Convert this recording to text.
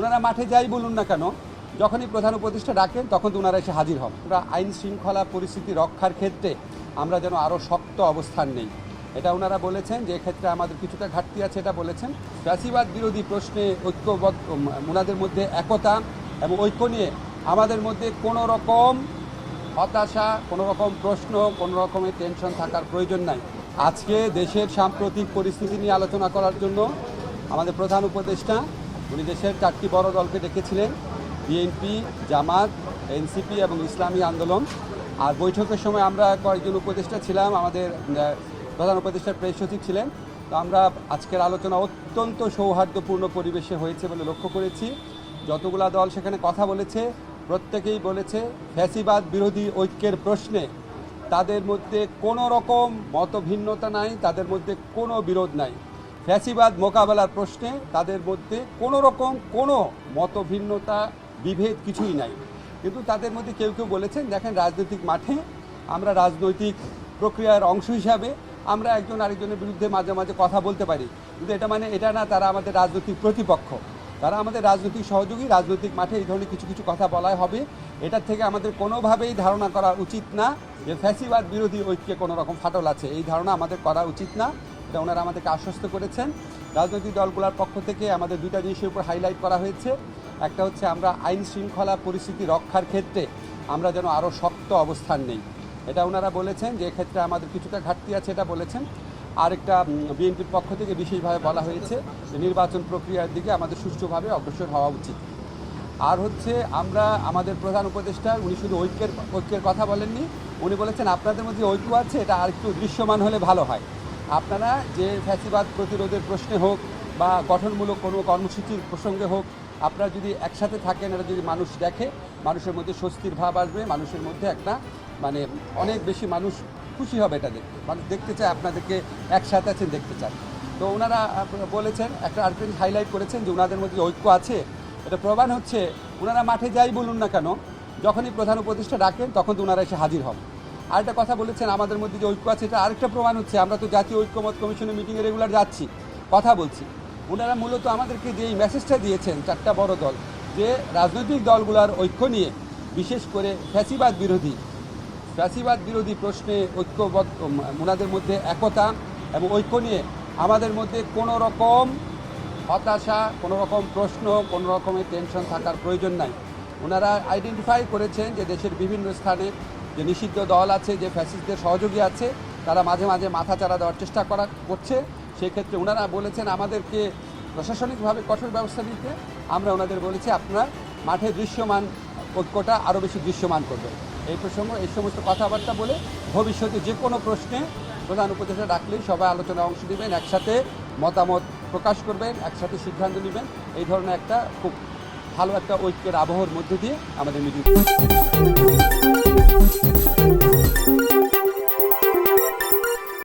ওনারা মাঠে যাই বলুন না কেন, যখনই প্রধান উপদেষ্টা ডাকেন তখন তো ওনারা এসে হাজির হন। ওরা আইন শৃঙ্খলা পরিস্থিতি রক্ষার ক্ষেত্রে আমরা যেন আরও শক্ত অবস্থান নেই, এটা ওনারা বলেছেন। যে ক্ষেত্রে আমাদের কিছুটা ঘাটতি আছে এটা বলেছেন। ফ্যাসিবাদ বিরোধী প্রশ্নে ঐক্যবদ্ধ ওনাদের মধ্যে একতা এবং ঐক্য নিয়ে আমাদের মধ্যে কোনো রকম হতাশা, কোনো রকম প্রশ্ন, কোনো রকমের টেনশন থাকার প্রয়োজন নাই। আজকে দেশের সাম্প্রতিক পরিস্থিতি নিয়ে আলোচনা করার জন্য আমাদের প্রধান উপদেষ্টা উনি দেশের 4টি বড় দলকে ডেকেছিলেন, বিএনপি, জামাত, এনসিপি এবং ইসলামী আন্দোলন। আর বৈঠকের সময় আমরা কয়েকজন উপদেষ্টা ছিলাম, আমাদের প্রধান উপদেষ্টার প্রেস সচিব ছিলেন। তো আমরা আজকের আলোচনা অত্যন্ত সৌহার্দ্যপূর্ণ পরিবেশে হয়েছে বলে লক্ষ্য করেছি। যতগুলা দল সেখানে কথা বলেছে প্রত্যেকেই বলেছে ফ্যাসিবাদ বিরোধী ঐক্যের প্রশ্নে তাদের মধ্যে কোনো রকম মতভিন্নতা নাই, তাদের মধ্যে কোনো বিরোধ নাই। ফ্যাসিবাদ মোকাবেলার প্রশ্নে তাদের মধ্যে কোনো রকম কোনো মতভিন্নতা, বিভেদ কিছুই নাই। কিন্তু তাদের মধ্যে কেউ কেউ বলেছেন, দেখেন রাজনৈতিক মাঠে আমরা রাজনৈতিক প্রক্রিয়ার অংশ হিসাবে আমরা একজন আরেকজনের বিরুদ্ধে মাঝে মাঝে কথা বলতে পারি, কিন্তু এটা না তারা আমাদের রাজনৈতিক প্রতিপক্ষ, তারা আমাদের রাজনৈতিক সহযোগী। রাজনৈতিক মাঠে এই ধরনের কিছু কিছু কথা বলাই হবে, এটার থেকে আমাদের কোনোভাবেই ধারণা করা উচিত না যে ফ্যাসিবাদ বিরোধী ঐক্যে কোনো রকম ফাটল আছে, এই ধারণা আমাদের করা উচিত না। এটা ওনারা আমাদেরকে আশ্বস্ত করেছেন। রাজনৈতিক দলগুলোর পক্ষ থেকে আমাদের দুইটা জিনিসের উপর হাইলাইট করা হয়েছে। একটা হচ্ছে আমরা আইন শৃঙ্খলা পরিস্থিতি রক্ষার ক্ষেত্রে আমরা যেন আরও শক্ত অবস্থান নেই, এটা ওনারা বলেছেন। যে ক্ষেত্রে আমাদের কিছুটা ঘাটতি আছে এটা বলেছেন। আরেকটা বিএনপির পক্ষ থেকে বিশেষভাবে বলা হয়েছে যে নির্বাচন প্রক্রিয়ার দিকে আমাদের সুষ্ঠুভাবে অগ্রসর হওয়া উচিত। আর হচ্ছে আমরা আমাদের প্রধান উপদেষ্টা উনি শুধু ঐক্যের কথা বলেননি, উনি বলেছেন আপনাদের মধ্যে ঐক্য আছে, এটা আরেকটু দৃশ্যমান হলে ভালো হয়। আপনারা যে ফ্যাসিবাদ প্রতিরোধের প্রশ্নে হোক বা গঠনমূলক কোনো কর্মসূচির প্রসঙ্গে হোক, আপনারা যদি একসাথে থাকেন, এটা যদি মানুষ দেখে, মানুষের মধ্যে স্বস্তির ভাব আসবে, মানুষের মধ্যে একটা অনেক বেশি মানুষ খুশি হবে এটা দেখতে, মানুষ দেখতে চায় আপনাদেরকে একসাথে আছেন, দেখতে চান। তো ওনারা বলেছেন, একটা আরেকটু হাইলাইট করেছেন যে ওনাদের মধ্যে ঐক্য আছে, এটা প্রমাণ হচ্ছে ওনারা মাঠে যাই বলুন না কেন, যখনই প্রধান উপদেষ্টা ডাকেন তখন তো ওনারা এসে হাজির হন। আরেকটা কথা বলেছেন আমাদের মধ্যে যে ঐক্য আছে, এটা আরেকটা প্রমাণ হচ্ছে আমরা তো জাতীয় ঐক্যমত কমিশনের মিটিংয়ে রেগুলার যাচ্ছি, কথা বলছি। ওনারা মূলত আমাদেরকে যে এই মেসেজটা দিয়েছেন 4টা বড় দল, যে রাজনৈতিক দলগুলোর ঐক্য নিয়ে, বিশেষ করে ফ্যাসিবাদ বিরোধী প্রশ্নে ঐক্যবদ্ধ ওনাদের মধ্যে একতা এবং ঐক্য নিয়ে আমাদের মধ্যে কোনো রকম হতাশা, কোনো রকম প্রশ্ন, কোনো রকমের টেনশন থাকার প্রয়োজন নাই। ওনারা আইডেন্টিফাই করেছেন যে দেশের বিভিন্ন স্থানে যে নিষিদ্ধ দল আছে, যে ফ্যাসিস্টদের সহযোগী আছে, তারা মাঝে মাঝে মাথাচাড়া দেওয়ার চেষ্টা করছে। সেক্ষেত্রে ওনারা বলেছেন আমাদেরকে প্রশাসনিকভাবে কঠোর ব্যবস্থা নিতে। আমরা ওনাদের বলেছি আপনারা মাঠে দৃশ্যমান ঐক্যটা আরও বেশি দৃশ্যমান করবেন। এই সমস্ত কথাবার্তা বলে ভবিষ্যতে যে কোনো প্রশ্নে প্রধান উপদেষ্টা ডাকলেই সবাই আলোচনায় অংশ নেবেন, একসাথে মতামত প্রকাশ করবেন, একসাথে সিদ্ধান্ত নেবেন। এই ধরনের একটা খুব ভালো একটা ঐক্যের আবহের মধ্যে দিয়ে আমাদের মিটিং।